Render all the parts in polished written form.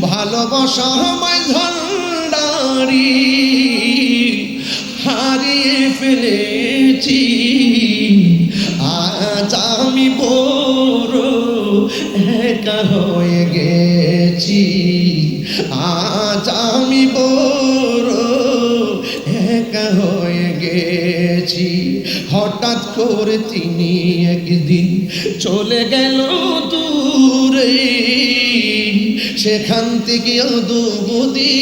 ভালোবাসা মাঝারি হারিয়ে ফেলেছি, আজ আমি বড় একা হয়ে গেছি, আজ আমি বড় একা হয়ে গেছি। হঠাৎ করে তিনি একদিন চলে গেল দূরে, সেখান থেকে দুবুদি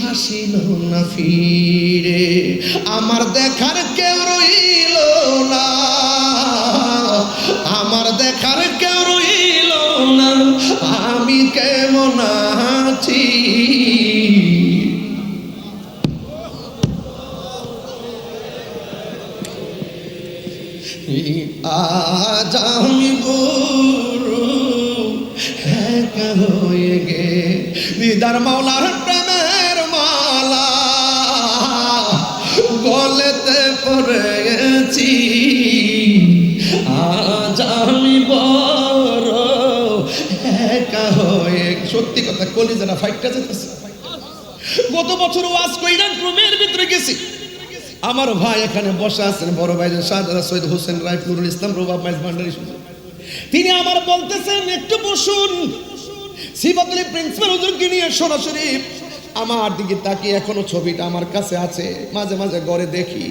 আসিল না ফিরে। আমার দেখার কেউ রইল না, আমার দেখার কেউ রইল না, আমি কেমন আছি। আজ আমি বড় একা হয়ে গে। দিদার মাওলার প্রেমের মালা গলেতে পড়েছি, আজ আমি বড় একা হয়ে। সত্যি কথা, কলিজারা ফাইটটা যেতেছে। গত বছর ওয়াজ কইরা রুমের ভিতরে গেছি, আমার ভাই এখানে বসে আছেন, বড় ভাই শাহজাদা সৈয়দ হোসেন রায় নুরুল ইসলাম রবাব মাইজ ভান্ডারী, তিনি আমার বলতেছেন একটু বসুন। সিফাতুল প্রিন্সিপাল হুজুরকে নিয়ে সরাসরি আমার দিকে তাকিয়ে, এখনো ছবিটা আমার কাছে আছে, মাঝে মাঝে ঘরে দেখি।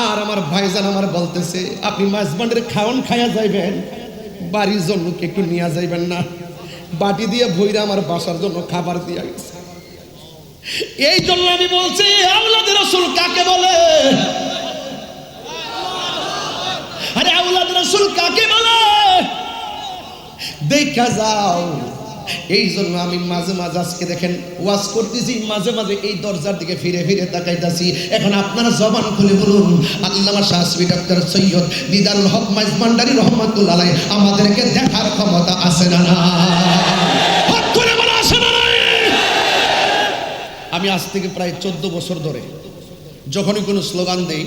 আর আমার ভাইজান আমার বলতেছে, আপনি মাইজ ভান্ডারে খাওন খাইয়া যাইবেন, বাড়ির জন্য কি একটু নিয়ে যাইবেন না? বাটি দিয়ে ভইরা আমার বাসার জন্য খাবার দিয়া গেছে। এই জন্য আমি বলছি, আওলাদ রাসূল কাকে বলে? আরে আওলাদ রাসূল কাকে বলে দেখা যাও। এই জন্য আমি মাঝে মাঝে আজকে দেখেন ওয়াজ করতেছি, মাঝে মাঝে এই দরজার দিকে ফিরে ফিরে তাকাইতাছি। এখন আপনারা জবান খুলে বলুন, আল্লামা শাহসি ডক্টর সৈয়দ দিদারুল হক মাইজ ভান্ডারী রহমাতুল্লাহ আলাইহি আমাদেরকে দেখার ক্ষমতা আছে না? আমি আজ থেকে প্রায় 14 বছর ধরে যখনই কোনো স্লোগান দেই,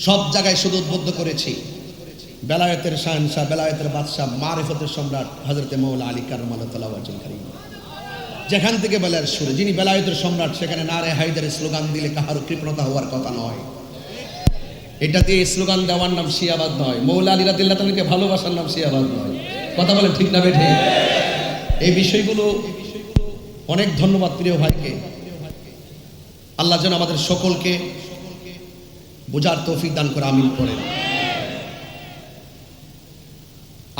সব জায়গায় শুধু উদ্বুদ্ধ করেছি বেলায়েতের শাহনশাহ, বেলায়েতের বাদশাহ, মারিফতের সম্রাট হযরতে মাওলা আলী কাররামাল্লাহু ওয়াজহুল কারীম। যেখান থেকে বেলায়ের সুরে, যিনি বেলায়েতের সম্রাট, সেখানে নারে হায়দারের স্লোগান দিলে কাহারও কৃপণতা হওয়ার কথা নয়। এটা দিয়ে স্লোগান দেওয়ার নাম শিয়াবাদ নয়, মাওলা আলী রাদিয়াল্লাহু তাআলাকে ভালোবাসার নাম শিয়াবাদ নয়। কথা বলেন ঠিক না বেঠিক? এই বিষয়গুলো অনেক ধন্যবাদ প্রিয় ভাইকে। আল্লাহ যেন আমাদের সকলকে বোঝার তৌফিক দান করে, আমিন করেন।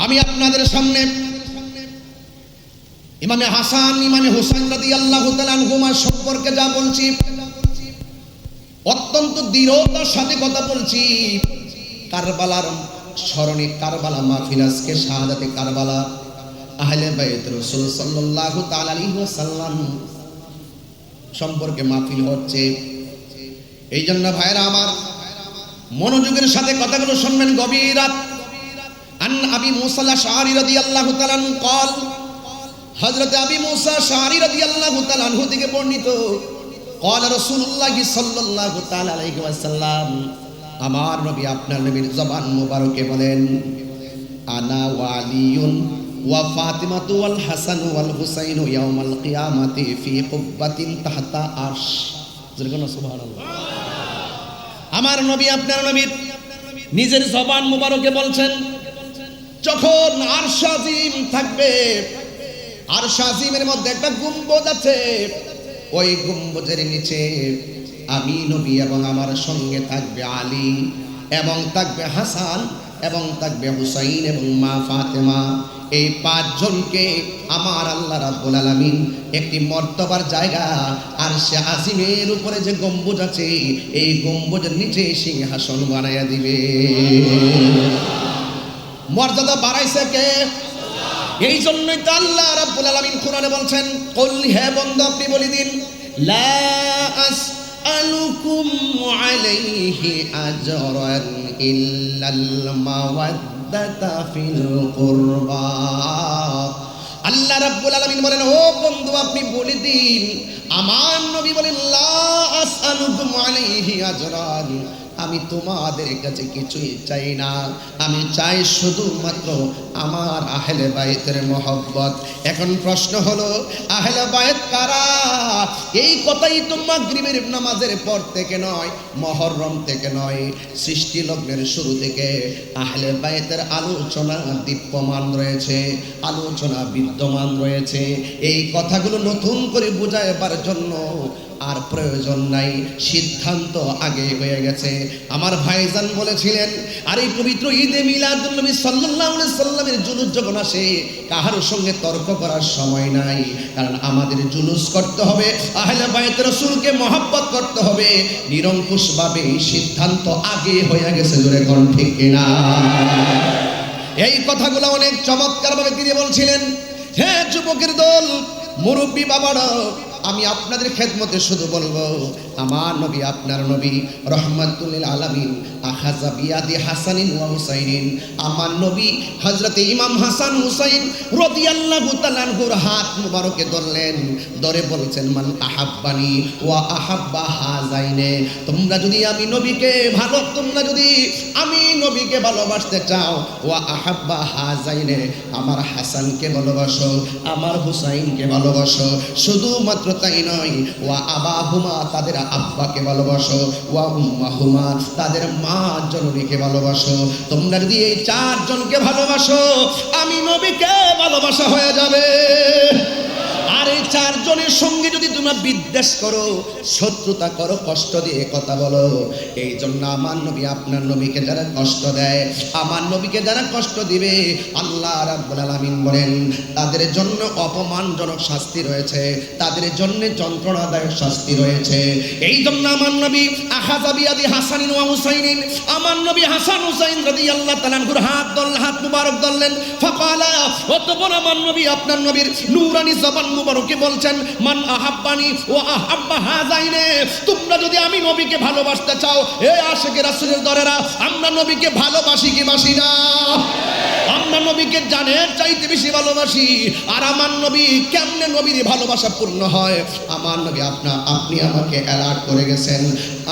আমি আপনাদের সামনে ইমামে হাসান, ইমামে হোসেন রাদিয়াল্লাহু তাআলা আনহুমা সম্পর্কে যা বলছি, অত্যন্ত দৃঢ়তার সাথে কথা বলছি। কারবালার স্মরণে কারবালা মাহফিল, আজকে শাহাদাতে কারবালা, আহলে বাইত রাসূল সাল্লাল্লাহু তাআলা আলাইহি ওয়াসাল্লাম সম্পর্কে মাহফিল হচ্ছে। এই জন্য ভাইরা আমার, মনোযোগের সাথে কথাগুলো শুনবেন গভীর রাত। আন আবি মুসা আল-আশআরী রাদিয়াল্লাহু তাআলা আনহু قال, হযরত আবি মুসা আল-আশআরী রাদিয়াল্লাহু তাআলা আনহু থেকে বর্ণিত, قال রাসূলুল্লাহ সাল্লাল্লাহু তাআলা আলাইহি ওয়াসাল্লাম, আমার নবী আপনার নবীর জবান মোবারকে বলেন, আনা ওয়া আলিয়ুন ওয়া ফাতিমাতু ওয়াল হাসান ওয়াল হুসাইন ইয়াউমাল কিয়ামাতি ফি কুব্বাতিন তাহতা আরশ। যেরকম সুবহানাল্লাহ। আমার নবী আপনার নবীর নিজের জবান মোবারকে বলছেন, যখন আরশ আজিম থাকবে, আরশ আজিমের মধ্যে একটা গম্বুজ আছে, ওই গম্বুজের নিচে আমি নবী এবং আমার সঙ্গে থাকবে আলী, এবং থাকবে হাসান, এবং থাকবে হুসাইন, এবং মা ফাতেমা। এই 5 জনকে আমার আল্লাহ রাব্বুল আলামিন একটি মর্তবার জায়গা আরশে আজিমের উপরে যে গম্বুজ আছে, এই গম্বুজের নিচে সিংহাসন বানাইয়া দিবে। মর্যাদা বাড়াইছে কে? এই জন্যই তো আল্লাহ রাব্বুল আলামিন কোরআনে বলছেন, কুল, হে বন্ধু আপনি বলে দিন, লা আসআলুকুম আলাইহি আজরান ইল্লাল মাওয়াদ্দাতা ফিল কুরবা। আল্লাহ রাব্বুল আলামিন বলেন, ও বন্ধু আপনি বলে দিন, আমার নবী বলেন, লা আসআলুকুম আলাইহি আজরান, আমি তোমাদের কাছে কিছুই চাই না, আমি চাই শুধুমাত্র আমার আহলে বাইতের মহব্বত। এখন প্রশ্ন হলো, আহলে বাইত কারা? এই কথাই তো মাগরিবের নামাজের পর থেকে নয়, মুহররম থেকে নয়, সৃষ্টি লগ্নের শুরু থেকে আহলে বাইতের আলোচনা দীপ্যমান রয়েছে, আলোচনা বিদ্যমান রয়েছে। এই কথাগুলো নতুন করে বুঝাইবার জন্য আর প্রয়োজন নাই, সিদ্ধান্ত আগে হয়ে গেছে। আমার ভাইজান বলেছিলেন, আর এই পবিত্র ঈদে মিলাদুন নবী সাল্লাল্লাহু আলাইহি সাল্লামের জুলুস যখন আসে, কাহার সঙ্গে তর্ক করার সময় নাই, কারণ আমাদের জুলুস করতে হবে, আহলে বাইত রাসূলকে মহব্বত করতে হবে। নিরঙ্কুশভাবে সিদ্ধান্ত আগে হয়ে গেছে, জোরে কোন ঠিক কিনা? এই কথাগুলো অনেক চমৎকারভাবে তিনি বলছিলেন। হ্যাঁ যুবকের দল, মুরব্বী বাবারা, আমি আপনাদের খেদমতে শুধু বলবো, আমার নবী আপনার নবী রহমাতুল লিল আলামিন আখাযা বিয়াদি হাসানিন ওয়া হুসাইনিন, আমার নবী হযরতে ইমাম হাসান হুসাইন রাদিয়াল্লাহু তাআলা আনহুর হাত মুবারকে ধরলেন, ধরে বলছেন, মান আহাব্বানি ওয়া আহাব্বা হাযাইনে, তোমরা যদি আমি নবীকে ভালোবাসতে চাও, ওয়া আহাব্বা হাযাইনে, আমার হাসানকে ভালোবাসো, আমার হুসাইনকে ভালোবাসো। শুধুমাত্র তাই নয়, ওয়া আবাহুমা, তাদের আব্বাকে ভালোবাসো, ওয়া উম্মাহুমা, তাদের মা জননীকে ভালোবাসো। তোমরা যদি এই চারজনকে ভালোবাসো, আমি নবীকে ভালোবাসা হয়ে যাবে। আর এই চারজনের সঙ্গে যদি তোমরা বিদ্বেষ করো, শত্রুতা করো, কষ্ট দিয়ে কথা বলো, এই জন্য আমার নবী আপনার নবীকে যারা কষ্ট দেয়, আমার নবীকে যারা কষ্ট দিবে, আল্লাহ রাব্বুল আলামিন বলেন তাদের জন্য অপমানজনক শাস্তি রয়েছে, তাদের জন্য যন্ত্রণাদায়ক শাস্তি রয়েছে। এই জন্য আমার নবী আখাযা বিয়াদি হাসানিন ওয়া হুসাইনিন, আমার নবী হাসান হুসাইন রাদিয়াল্লাহু তাআলা আনহুর হাত মুবারক ধরলেন। ফাকালা, অতঃপর আমার নবী আপনার নবীর নূরানি জবান মুবারকে বলছেন, মান আহাব্বানি ওয়া আহাব্বা হাযাইনে, তোমরা যদি আমি নবীকে ভালোবাসতে চাও, এ আশিকে রাসূলের দরেরা, আমরা নবীকে ভালোবাসি কি বাসি না? আমরা নবীকে জানের চাইতে বেশি ভালোবাসি। আর আমার নবী কেমনে নবীর ভালোবাসা পূর্ণ হয়, আমার নবী আপনি আমাকে অ্যালার্ট করে গেছেন।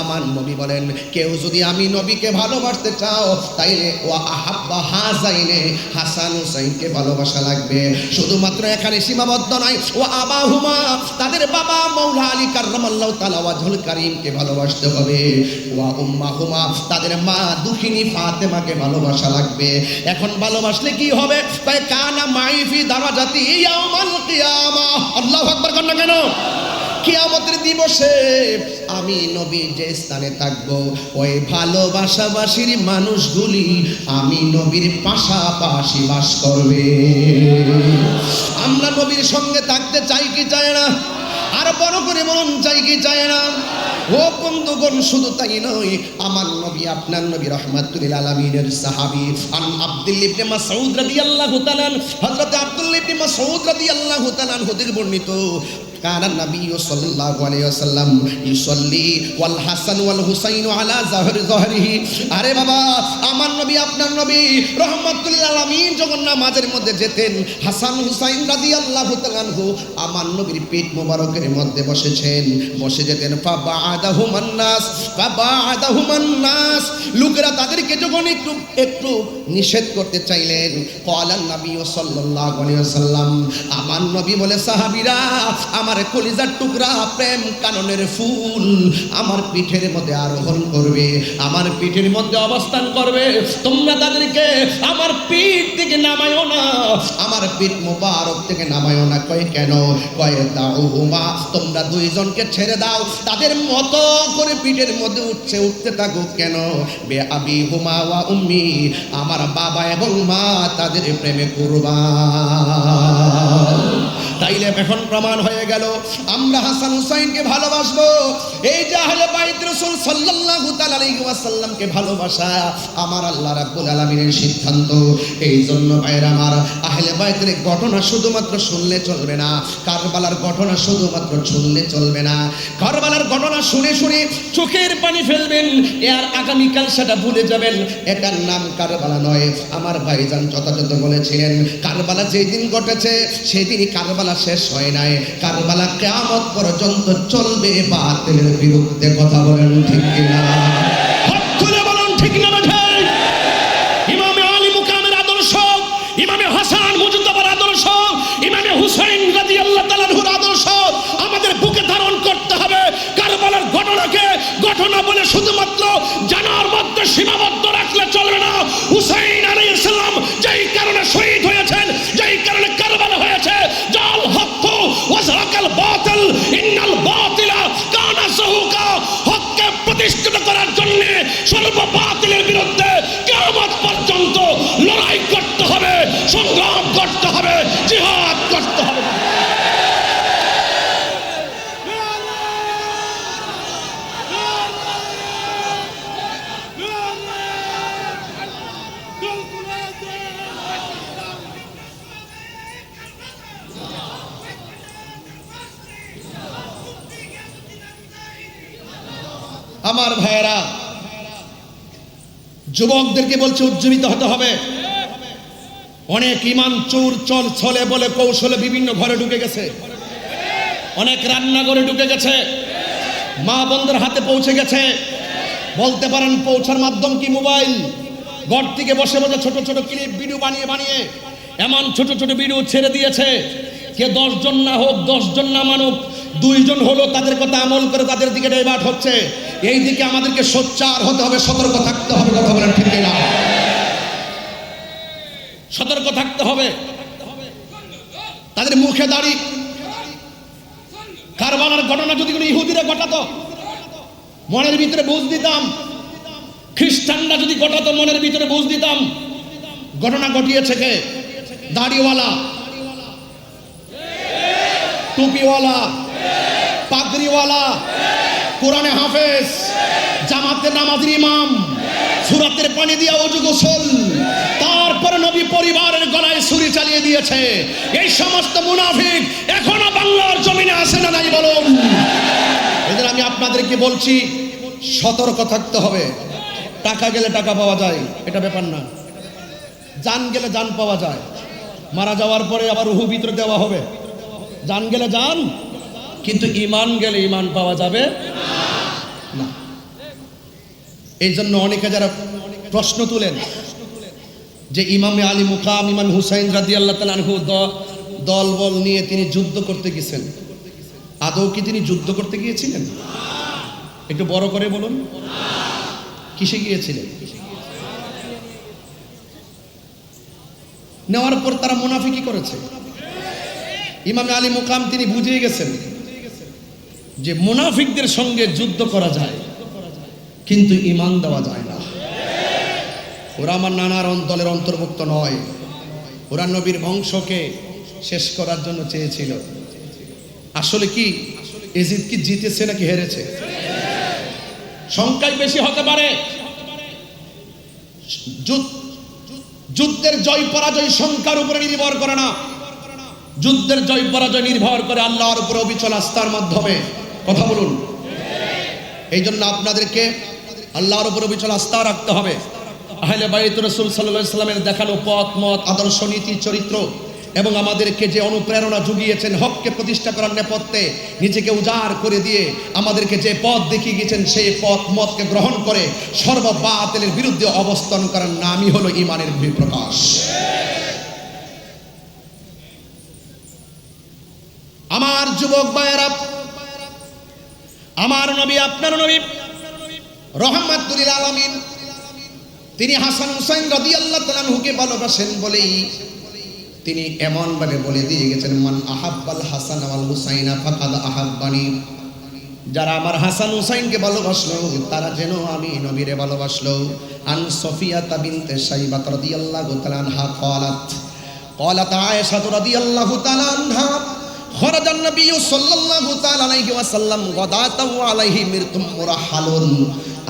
আমার নবী বলেন, কেউ যদি আমি নবীকে ভালোবাসতে চাও, তাইলে ওয়া আহাব্বা হাযাইনে, হাসান হুসাইনকে ভালোবাসা লাগবে। শুধুমাত্র এখানে সীমাবদ্ধ নয়, ওয়া আবাহুমা, তাদের বাবা মাওলা আলী কাররামাল্লাহু তাআলা ওয়াজহুল কারীমকে ভালোবাসতে হবে। ওয়া উম্মাহুমা, তাদের মা দুখিনী ফাতেমাকে ভালোবাসা লাগবে। এখন ভালোবাসলে কি হবে? তাই কানা মাই ফি দারাজাতি ইয়াউমাল কিয়ামা, আল্লাহু আকবার কর না কেন? কিয়ামতের দিবসে আমি নবী যে স্থানে থাকবো, ওই ভালোবাসাবাসীর মানুষগুলি আমি নবীর পাশাপাশি বাস করবে। আমরা নবীর সঙ্গে থাকতে চাই কি চাই না? আর বড় করে বলুন, চাই কি চাই না? ও বন্ধুগণ, শুধু তাই নয়, আমার নবী আপনার নবী রাহমাতুল লিল আলামিনের সাহাবী আন আব্দুল্লাহ ইবনে মাসউদ রাদিয়াল্লাহু তাআলা, হযরত আব্দুল্লাহ ইবনে মাসউদ রাদিয়াল্লাহু তাআলা হতে বর্ণিত, কানা নবী সাল্লাল্লাহু আলাইহি ওয়াসাল্লাম ইউসাল্লি ওয়াল হাসান ওয়াল হুসাইন আলা যহরিহি। আরে বাবা, আমার নবী আপনার নবী রাহমাতুল লিল আলামিন যখন নামাজের মধ্যে যেতেন, হাসান হুসাইন রাদিয়াল্লাহু তাআলা আনহু আমার নবীর পিঠ মোবারকের মধ্যে বসে যেতেন। ফাবাআদাহুমান নাস, লোকেরা তাদেরকে যখন একটু নিষেধ করতে চাইলেন, ক্বালান নবী সাল্লাল্লাহু আলাইহি ওয়াসাল্লাম, আমার নবী বলে, সাহাবীরা, আমার কলিজার টুকরা প্রেম কাননের ফুল আমার পিঠের মধ্যে আরোহণ করবে, আমার পিঠের মধ্যে অবস্থান করবে। তোমরা তাদেরকে আমার পিঠ থেকে নামায়ও না, আমার পিঠ মোবারক থেকে নামায়ও না। কয় কেন? কয় দাউহুমা, তোমরা দুইজনকে ছেড়ে দাও, তাদের মতো করে পিঠের মধ্যে উঠতে থাকুক। কেন? বে আবি হুমা ওয়া উম্মি, আমার বাবা এবং মা তাদের প্রেমে কুরবান। তাইলে এখন প্রমাণ হয়ে গেল, আমরা হাসান হুসাইনকে ভালোবাসবো। এই যে আহলে বাইত রাসূল সাল্লাল্লাহু তাআলা আলাইহি ওয়াসাল্লামকে ভালোবাসা আমার আল্লাহ রাব্বুল আলামিনের সিদ্ধান্ত। এই জন্য ভাইরা আমার, আহলে বাইতের ঘটনা শুধুমাত্র শুনলে চলবে না, কারবালার ঘটনা শুধুমাত্র শুনলে চলবে না। কারবালার ঘটনা শুনে শুনে চোখের পানি ফেলবেন, আর আগামীকাল সেটা ভুলে যাবেন। এটার নাম কারবালা নয়। আমার ভাইজান যথাযথ বলেছিলেন, কারবালা যেই দিন ঘটেছে সেদিনই কারবালা শেষ হয় নাই, কারবালা কিয়ামত পর্যন্ত চলবে। বাতিলের বিরুদ্ধে কথা বলেন ঠিক কিনা? আমার ভাইয়েরা, যুবকদেরকে বলছে উজ্জীবিত হতে হবে। অনেক ইমান চোর ছলে বলে কৌশলে বিভিন্ন ঘরে ঢুকে গেছে, অনেক রান্নাঘরে ঢুকে গেছে, মা বোনদের হাতে পৌঁছে গেছে। বলতে পারেন পৌঁছার মাধ্যম কি? মোবাইল। ঘর থেকে বসে বসে ছোট ছোট ক্লিপ ভিডিও বানিয়ে বানিয়ে এমন ছোট ছোট ভিডিও ছেড়ে দিয়েছে, কে 10 জন না হোক, 10 জন না মানুক, 2 জন হলো তাদের কথা আমল করে তাদের দিকে ডাইভার্ট হচ্ছে। এই দিকে আমাদেরকে সোচ্চার হতে হবে, সতর্ক থাকতে হবে। কথা বলেন ঠিক না? সতর্ক থাকতে হবে। তাদের মুখে দাড়ি। কারবালার ঘটনা যদি কোনো ইহুদিরা ঘটাতো, মনের ভিতরে বুঝ দিতাম। খ্রিস্টানরা যদি ঘটাতো, মনের ভিতরে বুঝ দিতাম। ঘটনা ঘটিয়েছে কে? দাড়িওয়ালা, টুপিওয়ালা, পাগড়িওয়ালা, কোরআনে হাফেজ, জামাতের নামাজের ইমাম, সূরাতের পানি দিয়া ওযু গোসল, তারপরে নবী পরিবারের গলায় ছুরি চালিয়ে দিয়েছে। এই সমস্ত মুনাফিক এখনো বাংলার জমিনে আছে না নাই বলুন? এদের আমি আপনাদেরকে বলছি, সতর্ক থাকতে হবে। টাকা গেলে টাকা পাওয়া যায়, এটা ব্যাপার না। জান গেলে জান পাওয়া যায়। মারা যাওয়ার পরে আবার রূহ ভিতরে দেওয়া হবে। জান গেলে জান, কিন্তু ঈমান গেলে ঈমান পাওয়া যাবে না। এই জন্য অনেকে যারা প্রশ্ন তুলেন যে ইমামে আলী মুকাম, ইমাম হুসাইন রাদিয়াল্লাহু তাআলা আনহু দল বল নিয়ে তিনি যুদ্ধ করতে গেছেন, আদৌ কি তিনি যুদ্ধ করতে গিয়েছিলেন? একটু বড় করে বলুন, কিসে গিয়েছিলেন? নেওয়ার পর তারা মুনাফিকি করেছে। ইমামে আলী মুকাম তিনি বুঝিয়ে গেছেন যে মুনাফিকদের সঙ্গে যুদ্ধ করা যায়, কিন্তু ঈমান দেওয়া যায় না। ওরা আমার নানার দলের অন্তর্ভুক্ত নয়। ওরা নবীর বংশকে শেষ করার জন্য চেয়েছিল। আসলে কি এজিদ কি জিতেছে নাকি হেরেছে? সংখ্যায় বেশি হতে পারে। যুদ্ধের জয় পরাজয় সংখ্যার উপরে নির্ভর করে না। যুদ্ধের জয় পরাজয় নির্ভর করে আল্লাহর উপরে অবিচল আস্থার মাধ্যমে। কথা বলুন। এই জন্য আপনাদেরকে আল্লাহর উপরে অবিচল আস্থা রাখতে হবে। আহলে বাইত রাসূল সাল্লাল্লাহু আলাইহি সাল্লামের দেখানো পথ মত আদর্শ নীতি চরিত্র এবং আমাদেরকে যে অনুপ্রেরণা জুগিয়েছেন হককে প্রতিষ্ঠা করার নেপথ্যে নিজেকে উজাড় করে দিয়ে আমাদেরকে যে পথ দেখিয়ে গেছেন, সেই পথ মতকে গ্রহণ করে সর্ববাতিলের বিরুদ্ধে অবস্থান করার নামই হলো ঈমানের বহিঃপ্রকাশ। আমার যুবক ভাইয়েরা, আমার নবী, আপনার নবী রহমাতুল লিল আলামিন, তিনি হাসান হুসাইন রাদিয়াল্লাহু তাআলা আনহুকে ভালোবাসেন বলেই তিনি এমন ভাবে বলে দিয়ে গেছেন, মান আহাব্বাল হাসান ওয়াল হুসাইনা ফাকাদ আহাব্বানি। যারা আমার হাসান হুসাইনকে ভালোবাসলো তারা যেন আমি নবীরে ভালোবাসলো। আন সফিয়া বিনতে শাইবা রাদিয়াল্লাহু তাআলা আনহা قالت عائشة رضي الله تعالى عنها خرج النبي صلى الله تعالى عليه وسلم غداة وعليه مرط مرحل।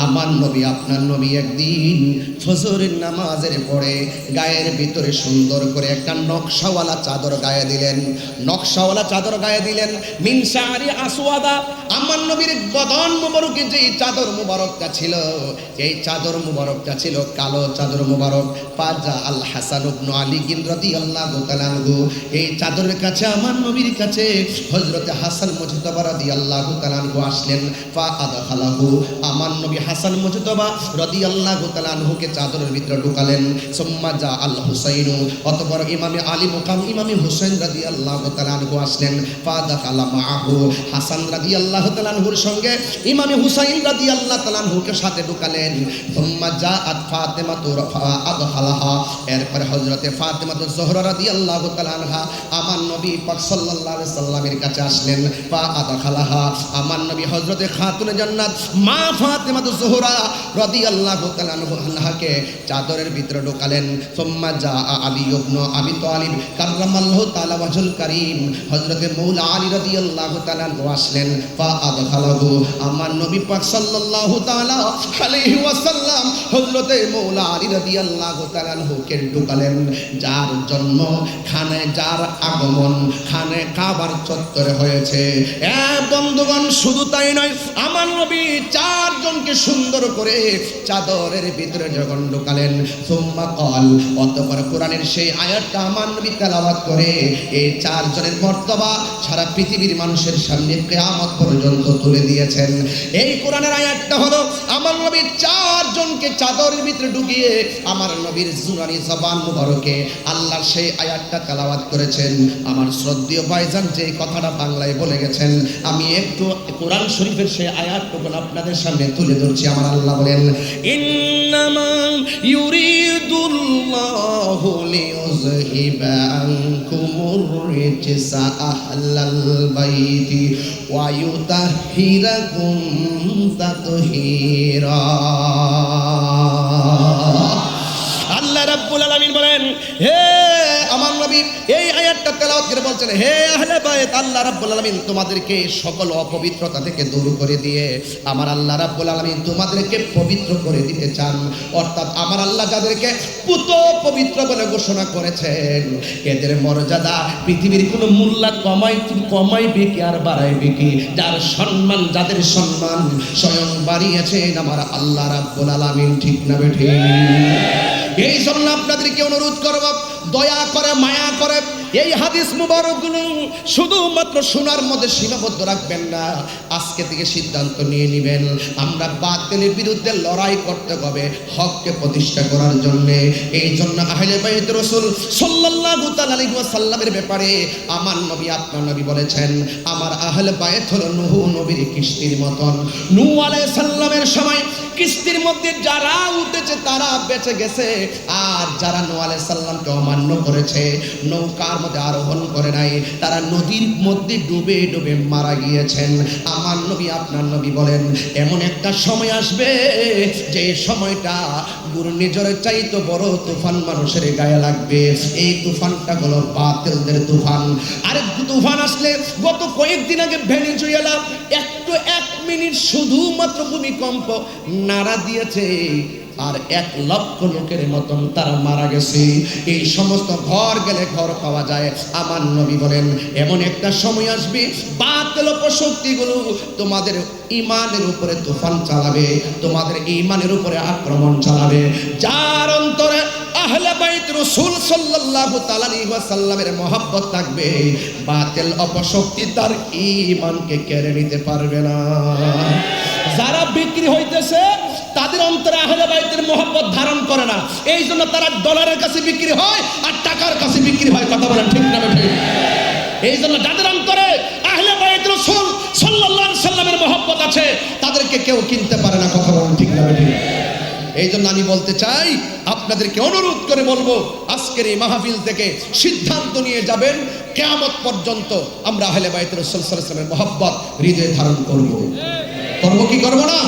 আমার নবী, আপনার নবী একদিন ফজরের নামাজের পরে গায়ের ভিতরে সুন্দর করে একটা নকশাওয়ালা চাদর গায়ে দিলেন। নকশাওয়ালা চাদর গায়ে দিলেন মিন শারি আসওয়াদা। আমার নবীর বদন মুবারকে যে চাদর মুবারকটা ছিল, এই চাদর মুবারকটা ছিল কালো চাদর মুবারক। ফাজা আল হাসান ইবনে আলী রাদিয়াল্লাহু তাআলা আনহু, এই চাদরের কাছে আমার নবীর কাছে হযরতে হাসান মুজতবা রাদিয়াল্লাহু তাআলা আনহু আসলেন। ফা আদখালাহু, আমার নবী হাসান মুজতবা রাদিয়াল্লাহু তাআলা আনহুকে চাদরের ভিতরে ঢুকালেন। সুম্মা জা আল হুসাইন, অতঃপর ইমামে আলী মুকাম ইমামে হুসাইন রাদিয়াল্লাহু তাআলা আনহু আসলেন। ফা দাখালা মাআহু, হাসান রাদিয়াল্লাহু তাআলা আনহুর সঙ্গে ইমামে হুসাইন রাদিয়াল্লাহু তাআলা আনহুকে সাথে ঢুকালেন। সুম্মা জাআত ফাতিমাতু আদখালাহা, এরপর হযরতে ফাতিমাতু জোহরা রাদিয়াল্লাহু তাআলা আনহা আমার নবী পাক সাল্লাল্লাহু আলাইহি সাল্লামের কাছে আসলেন। ফা আদখালাহা, আমার নবী হযরতে খাতুনে জান্নাত মা ফাতিমাতু জোহরা রাদিয়াল্লাহু তাআলা আনহাকে চাদরের ভিতরে ঢোকালেন। সুম্মা জাআ আলী ইবনে আবি তালিব কাররামাল্লাহু তাআলা ওয়াজহুল কারীম, হযরতে মাওলা আলী রাদিয়াল্লাহু তাআলা আসলেন। ফা আদখালাহু, আমার নবী পাক সাল্লাল্লাহু তাআলা আলাইহি ওয়াসাল্লাম হযরতে মাওলা আলী রাদিয়াল্লাহু তাআলা ঢোকালেন। যার জন্ম খানে, যার আগমন খানে কাবার চত্বরে হয়েছে। বন্ধুগণ, শুধু তাই নয়, আমার নবী চারজনকে সুন্দর করে চাদরের ভিতরে যখন ঢুকালেন, সুম্মা ক্বাল, অতঃপর কোরআনের সেই আয়াতটা আমার নবী তেলাওয়াত করে এই চারজনের মর্তবা সারা পৃথিবীর মানুষের সামনে কিয়ামত পর্যন্ত তুলে দিয়েছেন। এই কোরআনের আয়াতটা হলো আমার নবী চারজনকে চাদরের ভিতরে ঢুকিয়ে আমার নবীর জুরানি জবান মুবারকে আল্লাহর সেই আয়াতটা তেলাওয়াত করেছেন। আমার শ্রদ্ধেয় ভাইজান যে কথাটা বাংলায় বলে গেছেন, আমি একটু কোরআন শরীফের সেই আয়াতটুকু আপনাদের সামনে তুলে ধরছি। আমার আল্লাহ বলেন, ইন্নামা ইউরিদুল্লাহু লিইউযহিবা আনকুমুর রিজসা আহলাল বাইতি ওয়া ইউতাহহিরাকুম তাতহীরা। আল্লাহ রাব্বুল আলামিন বলেন, হে আমার নবী এই আয়াতটা তেলাওয়াত করে বলছেন, হে আহলে বাইত, আল্লাহ রাব্বুল আলামিন তোমাদেরকে সকল অপবিত্রতা থেকে দূর করে দিয়ে আমার আল্লাহ রাব্বুল আলামিন তোমাদেরকে পবিত্র করে দিতে চান। অর্থাৎ আমার আল্লাহ যাদেরকে পুত পবিত্র বলে ঘোষণা করেছেন, এদের মর্যাদা পৃথিবীর কোনো মূল্য কমাইবে কি আর বাড়াইবে কি? যার সম্মান, যাদের সম্মান স্বয়ং বাড়িয়েছেন আমার আল্লাহ রাব্বুল আলামিন। ঠিক না বেঠিক? এই জন্য আপনাদেরকে অনুরোধ করব, দয়া করে মায়া করে এই হাদিস মুবারকগুলো শুধুমাত্র শোনার মধ্যে সীমাবদ্ধ রাখবেন না। আজকে থেকে সিদ্ধান্ত নিয়ে নেবেন, আমরা বাতিলের বিরুদ্ধে লড়াই করতে হবে হককে প্রতিষ্ঠা করার জন্য। এই জন্য আহলে বাইত রাসূল সাল্লাল্লাহু তাআলা আলাইহি ওয়াসাল্লামের ব্যাপারে আমার নবী, আপনার নবী বলেছেন, আমার আহলে বাইত হলো নূহ নবীর কিস্তির মতন। নূহ আলাইহিস সালামের সময় কিস্তির মধ্যে যারা উঠেছে তারা বেঁচে গেছে, আর যারা নূহ আলাইহিস সালামকে অমান্য করেছে, নৌকার মধ্যে আরোহণ করে নাই, তারা নদীর মধ্যে ডুবে ডুবে মারা গিয়েছেন। আমার নবী, আপনার নবী বলেন, এমন একটা সময় আসবে যে সময়টা ঘূর্ণিঝড়ের চাইতে বড় তুফান মানুষের গায়ে লাগবে। এই তুফানটা হলো বাতিলদের তুফান। আরেক তুফান আসলে গত কয়েকদিন আগে ভেনেজুয়েলা একটু 1 মিনিট শুধুমাত্র ভূমিকম্প নাড়া দিয়েছে, আর 1 লক্ষ লোকের মতন তারা মারা গেছে। এই সমস্ত ঘর গেলে ঘর পাওয়া যায়। আমার নবী বলেন, এমন একটা সময় আসবে বাতিল অপশক্তিগুলো তোমাদের ঈমানের উপরে তুফান চালাবে, তোমাদের ঈমানের উপরে আক্রমণ চালাবে। যার অন্তরে আহলে বাইত রাসূল সাল্লাল্লাহু তাআলা আলাইহি ওয়াসাল্লামের মহব্বত থাকবে, বাতিল অপশক্তি তার ঈমানকে কেড়ে নিতে পারবে না। যারা বিক্রি হইতেছে তাদের অন্তরে আহলে বাইতের মহব্বত ধারণ করে না, এই জন্য তারা ডলারের কাছে বিক্রি হয় আর টাকার কাছে বিক্রি হয়। কথা বলেন ঠিক না ঠিক? এই জন্য যাদের অন্তরে আহলে বাইত রাসূল সাল্লাল্লাহু আলাইহি ওয়াসাল্লামের মহব্বত আছে তাদেরকে কেউ কিনতে পারে না। কথা বলেন ঠিক না ঠিক? এই জন্য আমি বলতে চাই, আপনাদেরকে অনুরোধ করে বলবো, আজকের এই মাহফিল থেকে সিদ্ধান্ত নিয়ে যাবেন কিয়ামত পর্যন্ত আমরা আহলে বাইত রাসূল সাল্লাল্লাহু আলাইহি ওয়াসাল্লামের মহব্বত হৃদয়ে ধারণ করব। করব কি করব না?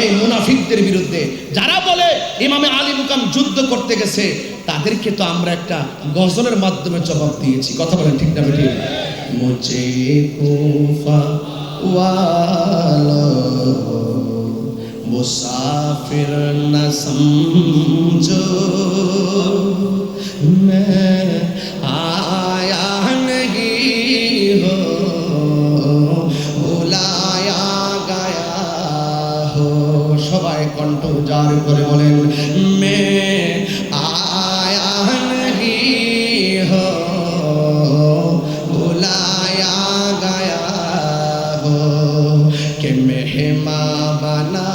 এই মুনাফিকদের বিরুদ্ধে যারা বলে ইমামে আলী মুকাম যুদ্ধ করতে গেছে, তাদেরকে তো আমরা একটা গজলের মাধ্যমে জবাব দিয়েছি। কথা বলেন ঠিক না ঠিক? মুঝে কুফা ওয়ালো মুসাফির না সমঝো, मैं आया नहीं हो बुलाया गया हो। সবাই কণ্ঠ উজাড় করে বলেন, मैं आया नहीं हो बुलाया गया हो कि मेहमान बना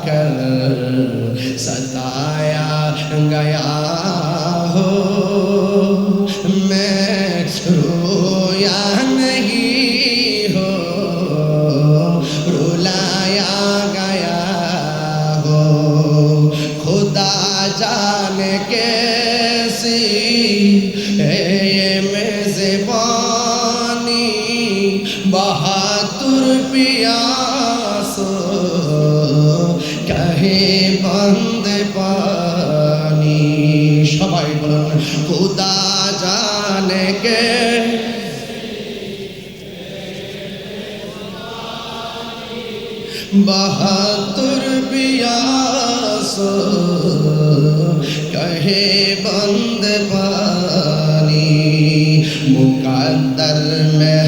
कर सताया गया हो। मैं रोया नहीं हो रुलाया गया हो। खुदा जाने कैसी है ये मेज़बानी, बहादुर पियासो कहे बंद पानी। সবাই বলুন, খুদা জানে কে बहादुर पियासो कहे बंद पानी। मुकद्दर में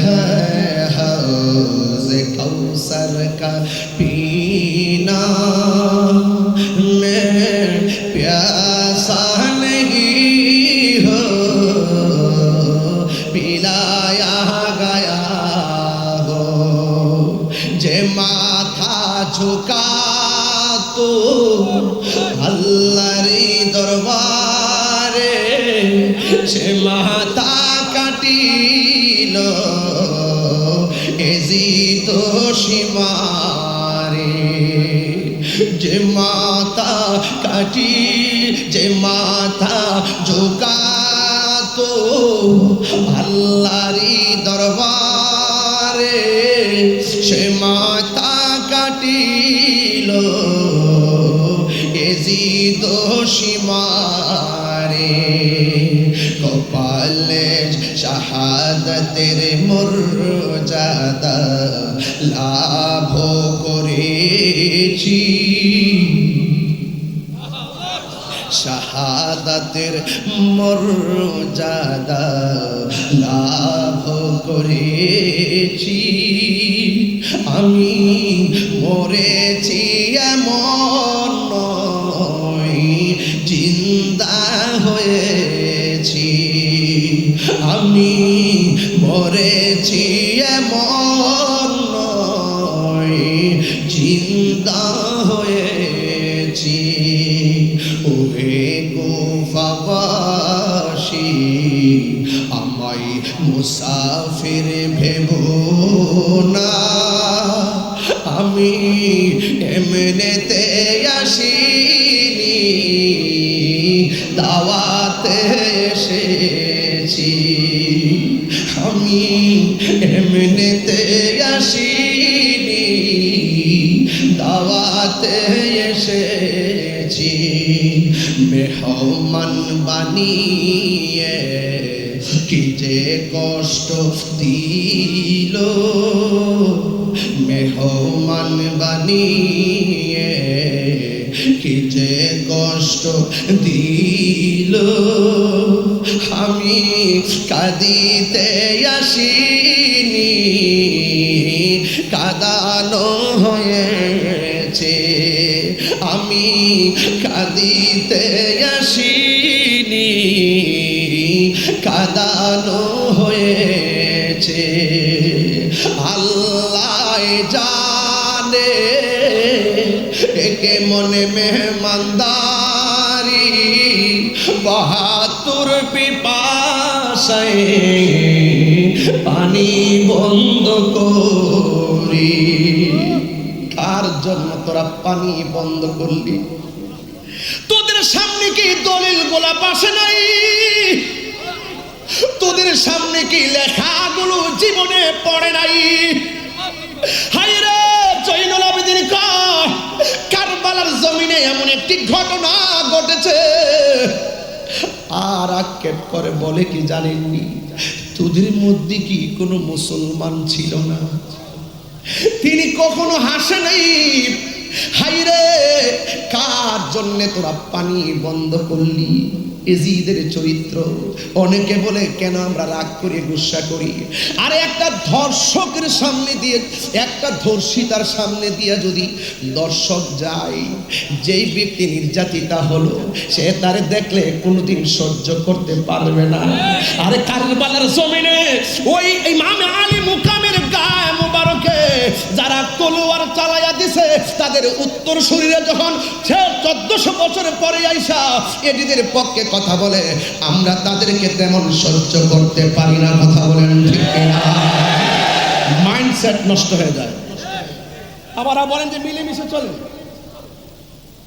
যে মাথা ঝুকাতো আল্লাহর দরবারে সে মাথা কাটিল এজিদ সীমারে যে মাথা কাটি যে মাথা ঝুকাতো আল্লাহর দরবারে সে মাথা কাটিল এজিদ সীমারে কপালে শাহাদাতের মর্যাদা লাভ করেছি শাহাদাতের মর্যাদা লাভ করেছি আমি মরেছি এমন নয় জিন্দা হয়েছি আমি মরেছি এমন নয় জিন্দা হয়েছি ওহে কুফাবাসী আমায় মুসাফির ভেবো না আমি এমনেতে আসিনি দাওয়াতে এসেছি আমি এমনেতে আসিনি দাওয়াতে এসেছি মেহমান বানিয়ে কি যে কষ্ট দিল মেহমান বানিয়ে কি যে কষ্ট দিল আমি কাঁদিতে আসিনি কাঁদানো হয়েছে আমি কাঁদিতে আসিনি কাঁদানো হয়েছে আল্লাহ জানে একে মনে মেহমানদারি ৭২ পিপাসায় পানি বন্ধ করি কার জন্য তোরা পানি বন্ধ করলি তোদের সামনে কি দলিল গোলাপ আসে নাই তোদের সামনে কি লেখাগুলো জীবনে পড়ে নাই হায়রে জয়নুল আবেদিন কারবালার জমিনে এমন একটি ঘটনা ঘটেছে আর আক্ষেপ করে বলে কি জানেননি তোদের মধ্যে কি কোনো মুসলমান ছিল না তিনি কখনো হাসে নাই হায়রে কার জন্য তোরা পানি বন্ধ করলি এজিদের চরিত্র অনেকে বলে কেন আমরা রাগ করে গুসা করি আরে একটা ধর্ষকের সামনে দিয়ে একটা ধর্ষিতার সামনে দিয়ে যদি দর্শক যায় যেই ব্যক্তি নির্যাতিতা হলো সে তারে দেখলে কোনোদিন সহ্য করতে পারবে না আরে কারবালার জমিনে ওই ইমাম আলী মুকামের গায়ে মুবারকে যারা তলোয়ার চালাইয়া দিছে তাদের উত্তর শরীরে যখন 1400 বছর পরে আইসা এদের পক্ষে কথা বলে আমরা তাদেরকে তেমন সহ্য করতে পারি না কথা বলেন ঠিক কিনা মাইন্ডসেট নষ্ট হয়ে যায় আবার বলেন যে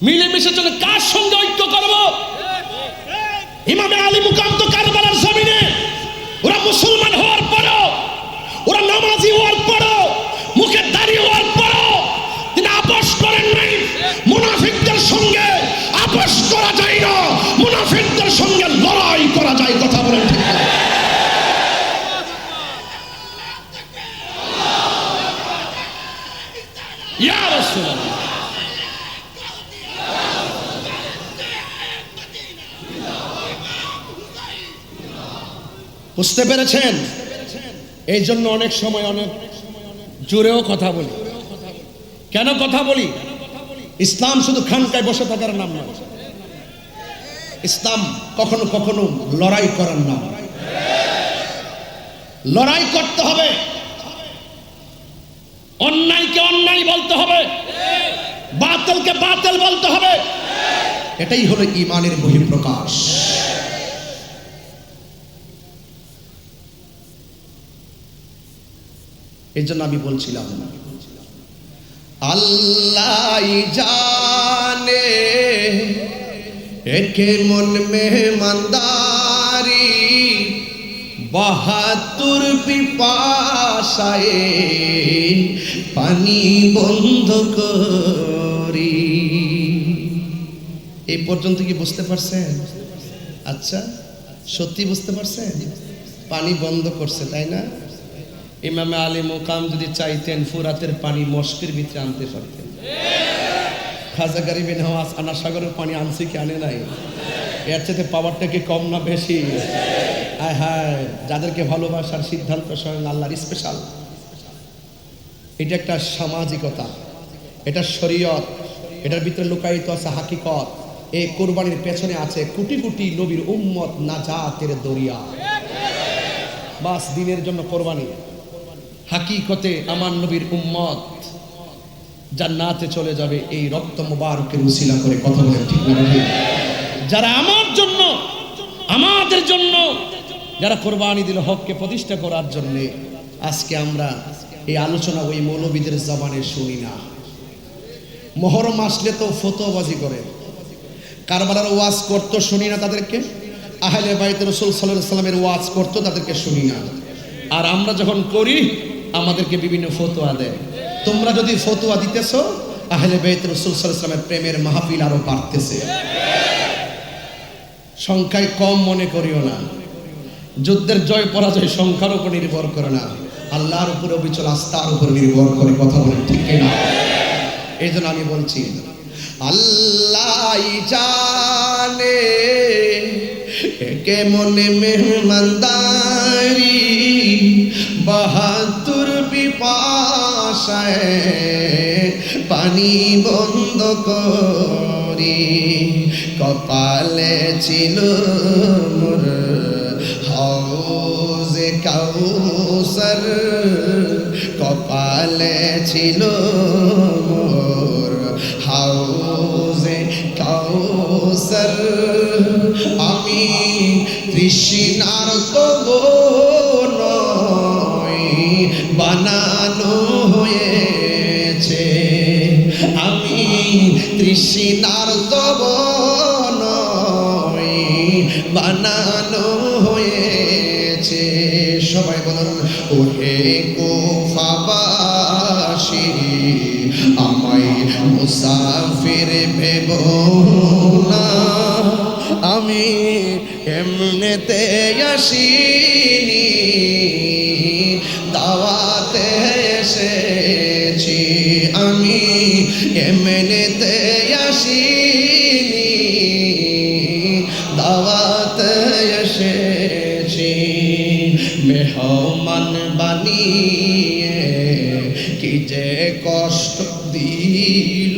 মিলেমিশে চলে কার সঙ্গে ঐক্য করব ইমামে আলী মুকাম তো কারবালার জমিনে ওরা মুসলমান হওয়ার পরও ওরা নামাজি হওয়ার পরও মুখে দাড়ি হওয়ার পরও তিনি আপোষ করেন নাই মুনাফিকদের সঙ্গে আপোষ করা যায় না মুনাফিকদের সঙ্গে লড়াই করা যায় কথা বলেন ঠিক না ইয়া রাসূলুল্লাহ বুঝতে পেরেছেন এই জন্য অনেক সময় অনেক জোরেও কথা বলি কেন কথা বলি ইসলাম শুধু খানকায় বসে থাকার নাম নয় ইসলাম কখনো কখনো লড়াই করার নাম লড়াই করতে হবে অন্যায়কে বলতে হবে, বাতিলকে বাতিল বলতে হবে। এটাই হলো ঈমানের বহিঃপ্রকাশ। এই জন্য আমি বলছিলাম আল্লাহ জানে একে মন মেহমানদারি, ৭২ পিপাসায় পানি বন্ধ করি। এই পর্যন্ত কি বুঝতে পারছেন? আচ্ছা, সত্যি বুঝতে পারছেন? পানি বন্ধ করছে, তাই না? ইমামে আলী মোকাম যদি চাইতেন ফুরাতের পানি মস্কের ভিতরে আনতে পারতেন। খাজা গরিবে নওয়াজ আনা সাগরের পানি আনছে কি আনে নাই? এর চেয়ে পাওয়ারটা কি কম না বেশি? আয় হায়, যাদেরকে ভালোবাসার সিদ্ধান্ত স্বয়ং আল্লাহর স্পেশাল। এটা একটা সামাজিকতা, এটা শরীয়ত, এটার ভিতরে লুকায়িত আছে হাকিকত। এই কোরবানির পেছনে আছে কোটি কোটি নবীর উম্মত নাজাতের দরিয়া। বাস দিনের জন্য কোরবানি, হাকিকতে আমার নবীর উম্মত জান্নাতে চলে যাবে এই রক্ত মুবারকের উসিলা করে। কথা বলেন ঠিক না? যারা আমার জন্য, আমাদের জন্য যারা কোরবানি দিল হককে প্রতিষ্ঠা করার জন্য, আজকে আমরা এই আলোচনা ওই মৌলবীদের জবানে শুনি না। মুহররম আসলে তো ফতোয়াবাজি করে, কারবালার ওয়াজ করতো শুনি না তাদেরকে, আহলে বাইত রাসূল সাল্লাল্লাহু আলাইহি ওয়াসাল্লামের ওয়াজ করতো তাদেরকে শুনি না। আর আমরা যখন করি আমাদেরকে বিভিন্ন ফতোয়া দেয়। তোমরা যদি ফতোয়া দিতেছো, আহলে বাইত রাসূল সাল্লাল্লাহু আলাইহি ওয়াসাল্লামের প্রেমের মাহফিল আরো বাড়তেছে। সংখ্যায় কম মনে করিও না। যুদ্ধের জয় পরাজয় সংখ্যার উপর নির্ভর করে না, আল্লাহর উপর অবিচল আস্থার উপর নির্ভর করে। কথা বলেন ঠিক না? এই জন্য আমি বলছি আল্লাহ জানে কেমন মেহমানদারি, ৭২ পিপাসায় পানি বন্ধ করি। কপালে ছিল মোর হাউজে কাউসার, কপালে ছিল মোর হাউজে কাউসার। আমি তৃষ্ণার তো নয় বানানো হয়েছে, আমি তৃষ্ণার তব নয় বানানো হয়েছে। সবাই বলুন ওহে কুফাবাসী, আমায় মুসাফির ভেবো না, আমি এমনেতে আসিনি, দাওয়াতে এসেছি। আমি এমনেতে আসিনি, দাওয়াতে এসেছি। মেহমান বানিয়ে কি যে কষ্ট দিল,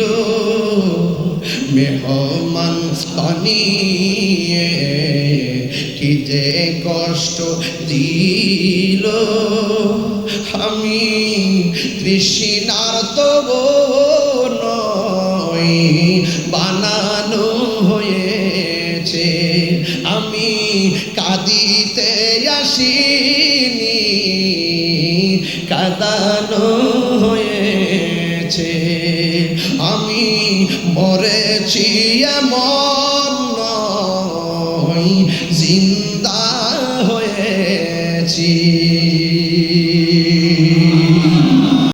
মেহমান বানিয়ে কি যে কষ্ট দিল। আমি তৃষ্ণার তব নয় বানানো হয়েছে, আমি কাঁদিতে আসিনি, কাঁদানো হয়েছে। আমি মরেছি এমন নয়, জিন্দা হয়েছি।